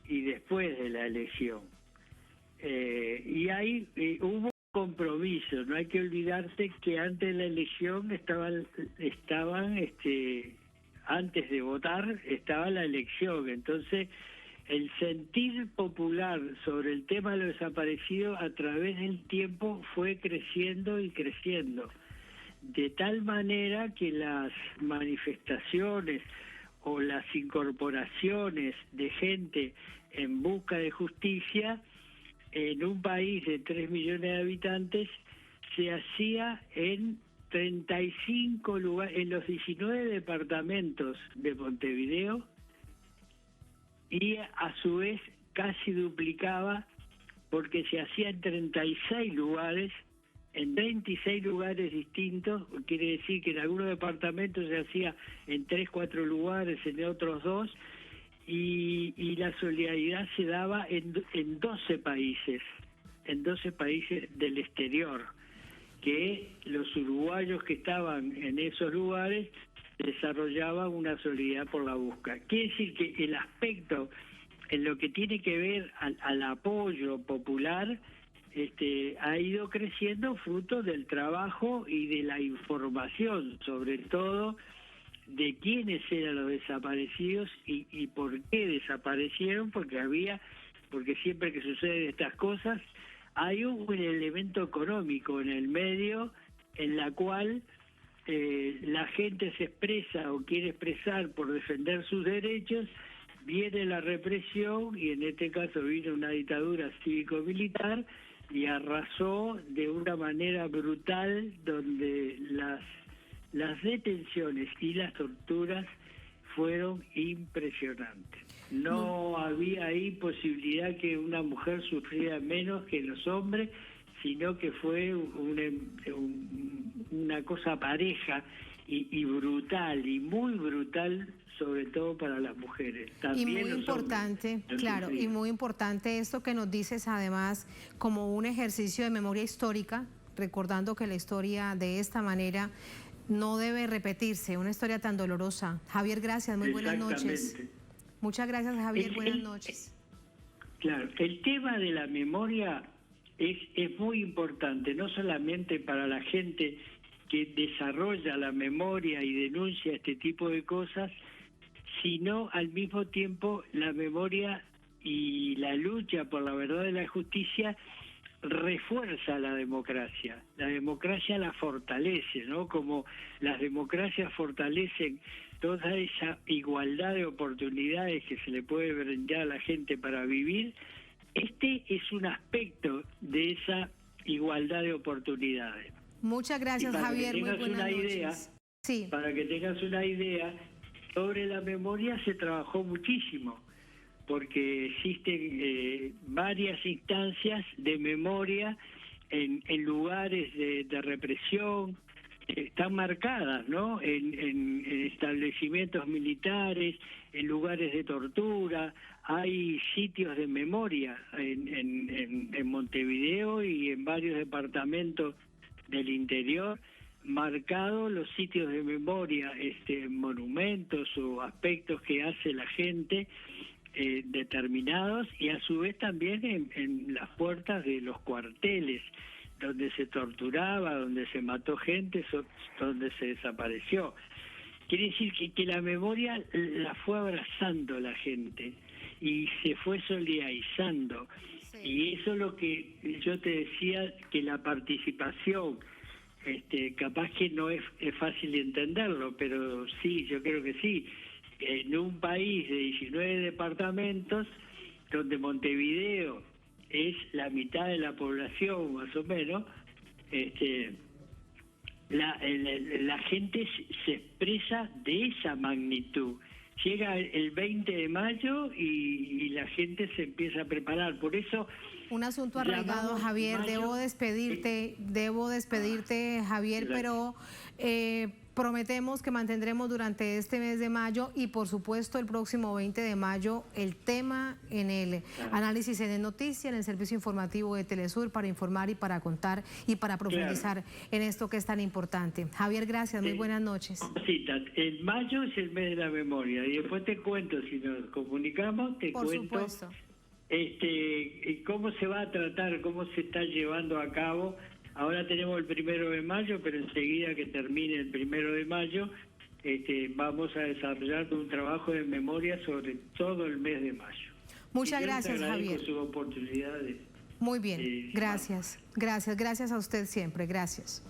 y después de la elección. Y ahí hubo compromiso. No hay que olvidarse que antes de la elección estaban antes de votar estaba la elección. Entonces, el sentir popular sobre el tema de los desaparecidos a través del tiempo fue creciendo y creciendo, de tal manera que las manifestaciones o las incorporaciones de gente en busca de justicia en un país de 3 millones de habitantes se hacía en 35 lugares, en los 19 departamentos de Montevideo, y a su vez casi duplicaba porque se hacía en 36 lugares, en 26 lugares distintos. Quiere decir que en algunos departamentos se hacía en 3, 4 lugares, en otros 2, y la solidaridad se daba en 12 países del exterior. que los uruguayos que estaban en esos lugares desarrollaban una solidaridad por la búsqueda. Quiere decir que el aspecto en lo que tiene que ver al apoyo popular ha ido creciendo fruto del trabajo y de la información, sobre todo de quiénes eran los desaparecidos y por qué desaparecieron, porque siempre que suceden estas cosas hay un elemento económico en el medio en la cual la gente se expresa o quiere expresar por defender sus derechos, viene la represión y en este caso vino una dictadura cívico-militar y arrasó de una manera brutal, donde las detenciones y las torturas fueron impresionantes. No había ahí posibilidad que una mujer sufriera menos que los hombres, sino que fue una cosa pareja y brutal, y muy brutal, sobre todo para las mujeres. También y muy importante, claro, y muy importante esto que nos dices, además, como un ejercicio de memoria histórica, recordando que la historia de esta manera no debe repetirse, una historia tan dolorosa. Javier, gracias, muy buenas noches. Muchas gracias, Javier, buenas noches. Claro, el tema de la memoria es muy importante, no solamente para la gente que desarrolla la memoria y denuncia este tipo de cosas, sino al mismo tiempo la memoria y la lucha por la verdad y la justicia refuerza la democracia la fortalece, ¿no? Como las democracias fortalecen toda esa igualdad de oportunidades que se le puede brindar a la gente para vivir, este es un aspecto de esa igualdad de oportunidades. Muchas gracias, Javier, muy buenas noches. Sí. Para que tengas una idea, sobre la memoria se trabajó muchísimo, porque existen varias instancias de memoria en lugares de represión, están marcadas, ¿no? En establecimientos militares, en lugares de tortura, hay sitios de memoria en Montevideo y en varios departamentos del interior, marcados los sitios de memoria, monumentos o aspectos que hace la gente determinados, y a su vez también en las puertas de los cuarteles donde se torturaba, donde se mató gente, donde se desapareció. Quiere decir que la memoria la fue abrazando la gente y se fue solidarizando. Sí. Y eso es lo que yo te decía, que la participación, capaz que no es fácil de entenderlo, pero sí, yo creo que sí. En un país de 19 departamentos, donde Montevideo es la mitad de la población, más o menos, la gente se expresa de esa magnitud. Llega el 20 de mayo y la gente se empieza a preparar. Por eso... Un asunto arraigado, Javier. Debo despedirte, Javier, pero prometemos que mantendremos durante este mes de mayo y, por supuesto, el próximo 20 de mayo el tema en el análisis en el Noticia, en el servicio informativo de Telesur, para informar y para contar y para profundizar en esto que es tan importante. Javier, gracias, muy buenas noches. El mayo es el mes de la memoria y después te cuento, si nos comunicamos, por supuesto. Cómo se va a tratar, cómo se está llevando a cabo. Ahora tenemos el 1 de mayo, pero enseguida que termine el 1 de mayo, vamos a desarrollar un trabajo de memoria sobre todo el mes de mayo. Muchas gracias, Javier. Por su oportunidad Muy bien, gracias a usted siempre, gracias.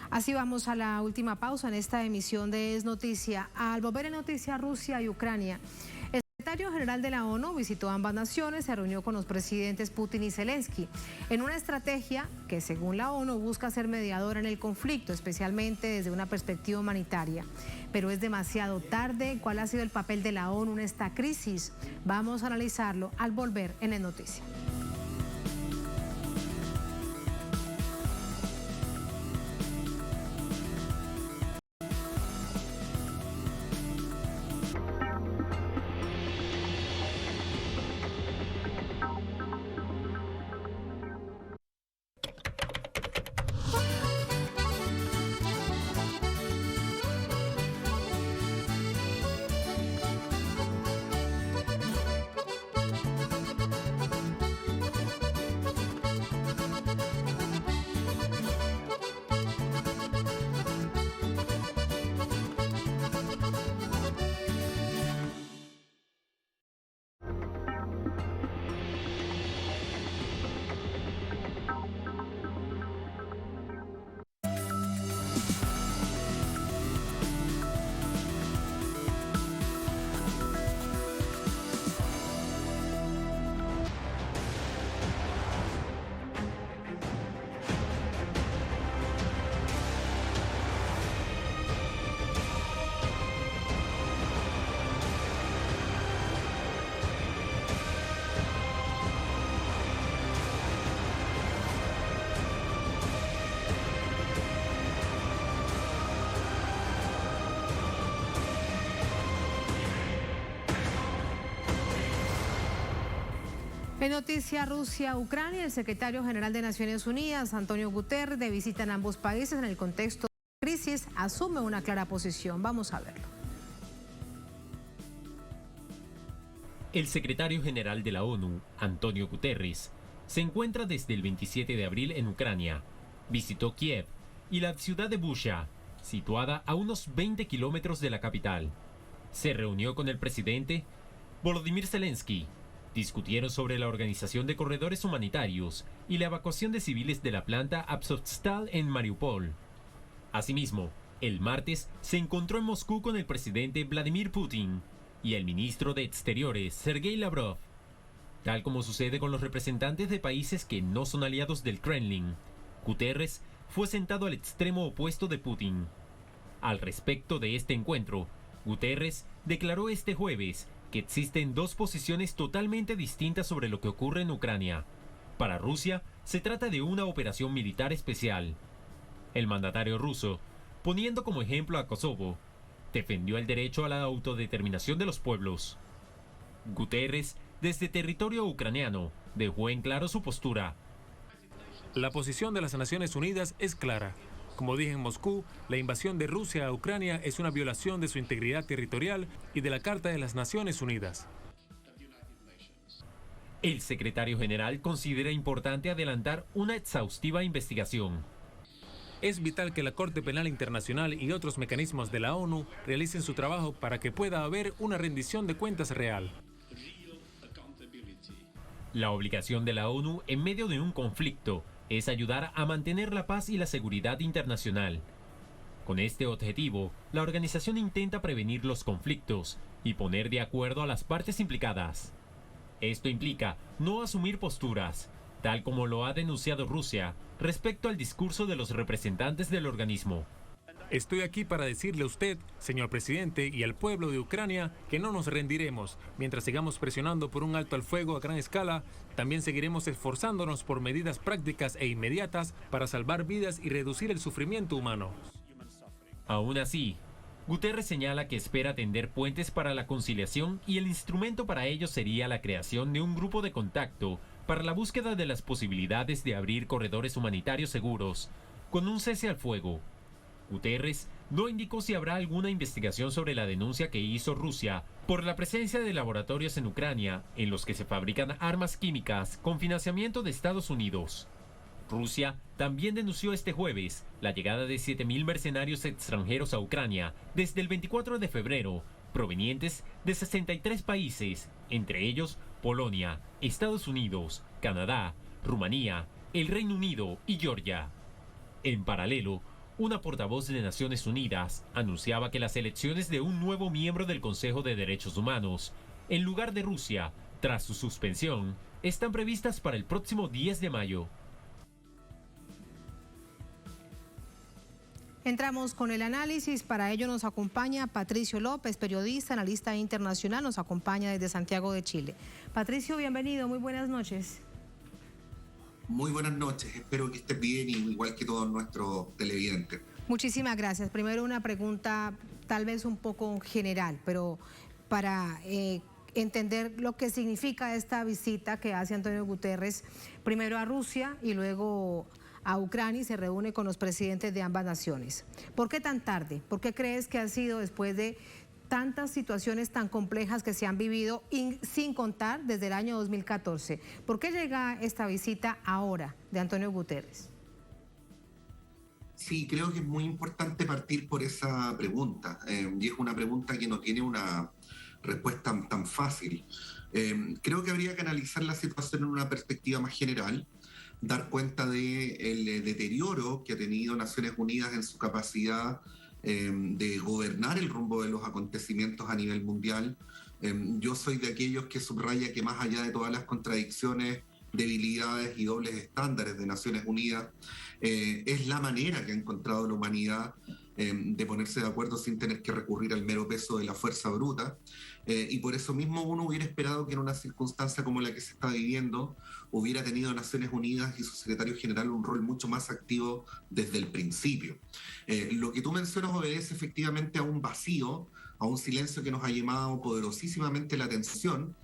Así vamos a la última pausa en esta emisión de Es Noticia. Al volver en Noticia, Rusia y Ucrania. El secretario general de la ONU visitó ambas naciones, se reunió con los presidentes Putin y Zelensky en una estrategia que, según la ONU, busca ser mediadora en el conflicto, especialmente desde una perspectiva humanitaria. Pero es demasiado tarde. ¿Cuál ha sido el papel de la ONU en esta crisis? Vamos a analizarlo al volver en Es Noticia. En noticia Rusia-Ucrania, el secretario general de Naciones Unidas, Antonio Guterres, de visita en ambos países en el contexto de crisis, asume una clara posición. Vamos a verlo. El secretario general de la ONU, Antonio Guterres, se encuentra desde el 27 de abril en Ucrania. Visitó Kiev y la ciudad de Bucha, situada a unos 20 kilómetros de la capital. Se reunió con el presidente Volodymyr Zelensky. Discutieron sobre la organización de corredores humanitarios y la evacuación de civiles de la planta Azovstal en Mariupol. Asimismo, el martes se encontró en Moscú con el presidente Vladimir Putin y el ministro de Exteriores, Sergei Lavrov. Tal como sucede con los representantes de países que no son aliados del Kremlin, Guterres fue sentado al extremo opuesto de Putin. Al respecto de este encuentro, Guterres declaró este jueves que existen dos posiciones totalmente distintas sobre lo que ocurre en Ucrania. Para Rusia, se trata de una operación militar especial. El mandatario ruso, poniendo como ejemplo a Kosovo, defendió el derecho a la autodeterminación de los pueblos. Guterres, desde territorio ucraniano, dejó en claro su postura. La posición de las Naciones Unidas es clara. Como dije en Moscú, la invasión de Rusia a Ucrania es una violación de su integridad territorial y de la Carta de las Naciones Unidas. El secretario general considera importante adelantar una exhaustiva investigación. Es vital que la Corte Penal Internacional y otros mecanismos de la ONU realicen su trabajo para que pueda haber una rendición de cuentas real. La obligación de la ONU en medio de un conflicto es ayudar a mantener la paz y la seguridad internacional. Con este objetivo, la organización intenta prevenir los conflictos y poner de acuerdo a las partes implicadas. Esto implica no asumir posturas, tal como lo ha denunciado Rusia, respecto al discurso de los representantes del organismo. Estoy aquí para decirle a usted, señor presidente, y al pueblo de Ucrania que no nos rendiremos. Mientras sigamos presionando por un alto al fuego a gran escala, también seguiremos esforzándonos por medidas prácticas e inmediatas para salvar vidas y reducir el sufrimiento humano. Aún así, Guterres señala que espera tender puentes para la conciliación y el instrumento para ello sería la creación de un grupo de contacto para la búsqueda de las posibilidades de abrir corredores humanitarios seguros, con un cese al fuego. Guterres no indicó si habrá alguna investigación sobre la denuncia que hizo Rusia por la presencia de laboratorios en Ucrania en los que se fabrican armas químicas con financiamiento de Estados Unidos. Rusia también denunció este jueves la llegada de 7.000 mercenarios extranjeros a Ucrania desde el 24 de febrero, provenientes de 63 países, entre ellos Polonia, Estados Unidos, Canadá, Rumanía, el Reino Unido y Georgia. En paralelo, una portavoz de Naciones Unidas anunciaba que las elecciones de un nuevo miembro del Consejo de Derechos Humanos, en lugar de Rusia, tras su suspensión, están previstas para el próximo 10 de mayo. Entramos con el análisis, para ello nos acompaña Patricio López, periodista, analista internacional, nos acompaña desde Santiago de Chile. Patricio, bienvenido, muy buenas noches. Muy buenas noches, espero que estés bien, igual que todos nuestros televidentes. Muchísimas gracias. Primero una pregunta tal vez un poco general, pero para entender lo que significa esta visita que hace Antonio Guterres, primero a Rusia y luego a Ucrania, y se reúne con los presidentes de ambas naciones. ¿Por qué tan tarde? ¿Por qué crees que ha sido después de tantas situaciones tan complejas que se han vivido sin contar desde el año 2014? ¿Por qué llega esta visita ahora de Antonio Guterres? Sí, creo que es muy importante partir por esa pregunta, y es una pregunta que no tiene una respuesta tan fácil. Creo que habría que analizar la situación en una perspectiva más general, dar cuenta del deterioro que ha tenido Naciones Unidas en su capacidad de gobernar el rumbo de los acontecimientos a nivel mundial. Yo soy de aquellos que subraya que más allá de todas las contradicciones, debilidades y dobles estándares de Naciones Unidas, es la manera que ha encontrado la humanidad de ponerse de acuerdo sin tener que recurrir al mero peso de la fuerza bruta. Y por eso mismo uno hubiera esperado que en una circunstancia como la que se está viviendo hubiera tenido Naciones Unidas y su secretario general un rol mucho más activo desde el principio. Lo que tú mencionas obedece efectivamente a un vacío, a un silencio que nos ha llamado poderosísimamente la atención,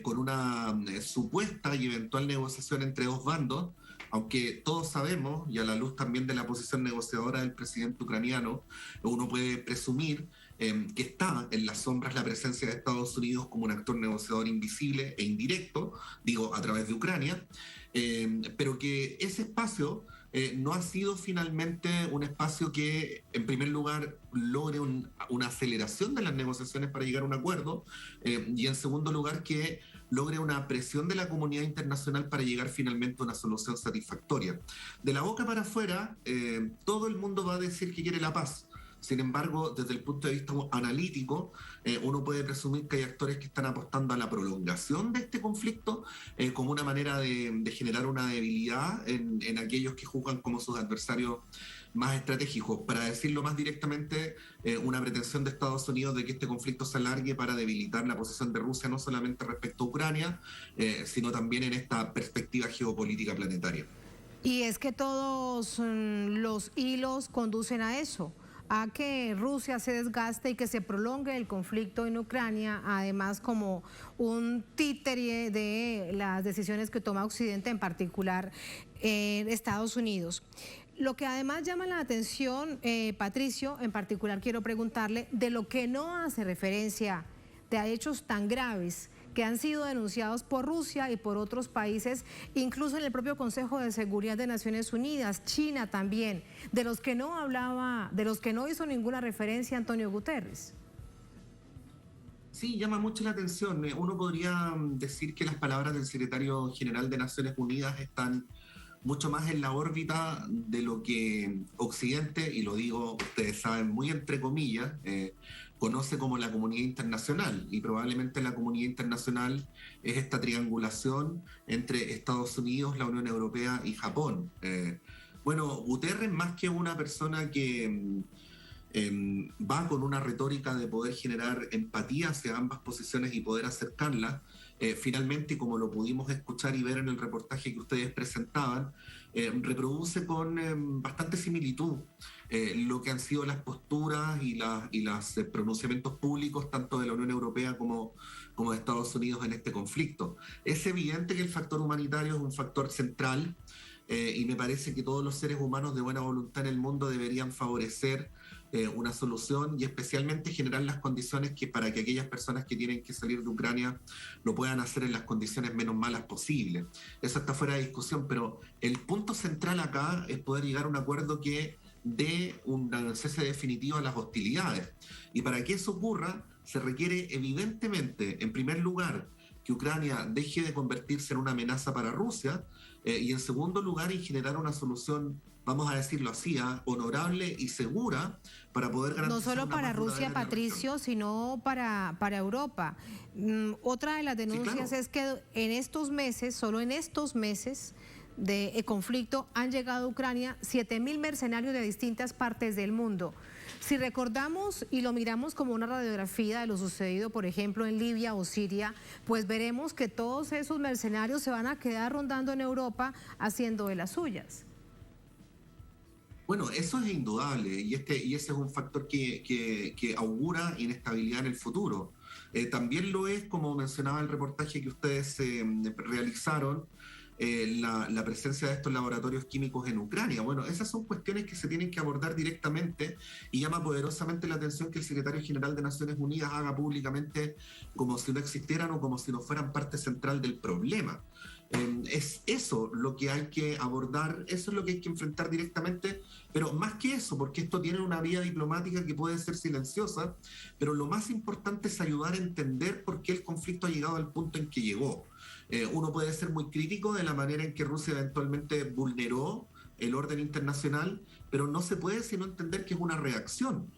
con una supuesta y eventual negociación entre dos bandos, aunque todos sabemos, y a la luz también de la posición negociadora del presidente ucraniano, uno puede presumir que está en las sombras la presencia de Estados Unidos como un actor negociador invisible e indirecto, digo, a través de Ucrania, pero que ese espacio no ha sido finalmente un espacio que, en primer lugar, logre una aceleración de las negociaciones para llegar a un acuerdo, y en segundo lugar, que logre una presión de la comunidad internacional para llegar finalmente a una solución satisfactoria. De la boca para afuera, todo el mundo va a decir que quiere la paz. Sin embargo, desde el punto de vista analítico, uno puede presumir que hay actores que están apostando a la prolongación de este conflicto como una manera de generar una debilidad en aquellos que juzgan como sus adversarios más estratégicos. Para decirlo más directamente, una pretensión de Estados Unidos de que este conflicto se alargue para debilitar la posición de Rusia no solamente respecto a Ucrania, sino también en esta perspectiva geopolítica planetaria. Y es que todos los hilos conducen a eso, a que Rusia se desgaste y que se prolongue el conflicto en Ucrania, además como un títere de las decisiones que toma Occidente, en particular Estados Unidos. Lo que además llama la atención, Patricio, en particular quiero preguntarle de lo que no hace referencia de hechos tan graves que han sido denunciados por Rusia y por otros países, incluso en el propio Consejo de Seguridad de Naciones Unidas, China también, de los que no hablaba, de los que no hizo ninguna referencia Antonio Guterres. Sí, llama mucho la atención. Uno podría decir que las palabras del secretario general de Naciones Unidas están mucho más en la órbita de lo que Occidente, y lo digo, ustedes saben, muy entre comillas, conoce como la comunidad internacional, y probablemente la comunidad internacional es esta triangulación entre Estados Unidos, la Unión Europea y Japón. Bueno, Guterres, más que una persona que va con una retórica de poder generar empatía hacia ambas posiciones y poder acercarlas, finalmente, como lo pudimos escuchar y ver en el reportaje que ustedes presentaban, reproduce con bastante similitud lo que han sido las posturas y los pronunciamientos públicos tanto de la Unión Europea como de Estados Unidos en este conflicto. Es evidente que el factor humanitario es un factor central, y me parece que todos los seres humanos de buena voluntad en el mundo deberían favorecer una solución y especialmente generar las condiciones para que aquellas personas que tienen que salir de Ucrania lo puedan hacer en las condiciones menos malas posibles. Eso está fuera de discusión, pero el punto central acá es poder llegar a un acuerdo que dé un cese definitivo a las hostilidades. Y para que eso ocurra, se requiere evidentemente, en primer lugar, que Ucrania deje de convertirse en una amenaza para Rusia, y en segundo lugar, en generar una solución, vamos a decirlo así, honorable y segura para poder garantizar. No solo para Rusia, Patricio, sino para Europa. Otra de las denuncias, sí, claro, es que en estos meses, solo en estos meses de conflicto, han llegado a Ucrania 7.000 mercenarios de distintas partes del mundo. Si recordamos y lo miramos como una radiografía de lo sucedido, por ejemplo, en Libia o Siria, pues veremos que todos esos mercenarios se van a quedar rondando en Europa haciendo de las suyas. Bueno, eso es indudable y ese es un factor que augura inestabilidad en el futuro. También lo es, como mencionaba el reportaje que ustedes realizaron, la presencia de estos laboratorios químicos en Ucrania. Bueno, esas son cuestiones que se tienen que abordar directamente y llama poderosamente la atención que el secretario general de Naciones Unidas haga públicamente como si no existieran o como si no fueran parte central del problema. Es eso lo que hay que abordar, eso es lo que hay que enfrentar directamente, pero más que eso, porque esto tiene una vía diplomática que puede ser silenciosa, pero lo más importante es ayudar a entender por qué el conflicto ha llegado al punto en que llegó. Uno puede ser muy crítico de la manera en que Rusia eventualmente vulneró el orden internacional, pero no se puede sino entender que es una reacción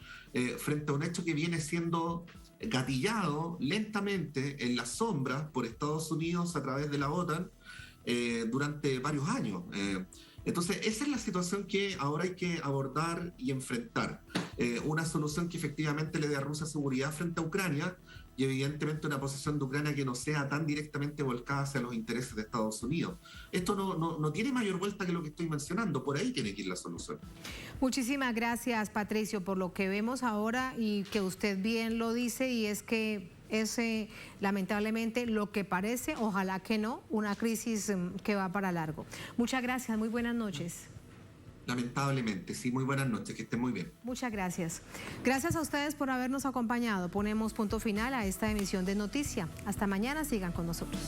frente a un hecho que viene siendo gatillado lentamente en las sombras por Estados Unidos a través de la OTAN durante varios años. Entonces, esa es la situación que ahora hay que abordar y enfrentar. Una solución que efectivamente le dé a Rusia seguridad frente a Ucrania y evidentemente una posición de Ucrania que no sea tan directamente volcada hacia los intereses de Estados Unidos. Esto no tiene mayor vuelta que lo que estoy mencionando, por ahí tiene que ir la solución. Muchísimas gracias, Patricio, por lo que vemos ahora y que usted bien lo dice, y es que es lamentablemente lo que parece, ojalá que no, una crisis que va para largo. Muchas gracias, muy buenas noches. Lamentablemente, sí, muy buenas noches, que estén muy bien. Muchas gracias. Gracias a ustedes por habernos acompañado. Ponemos punto final a esta emisión de Noticia. Hasta mañana, sigan con nosotros.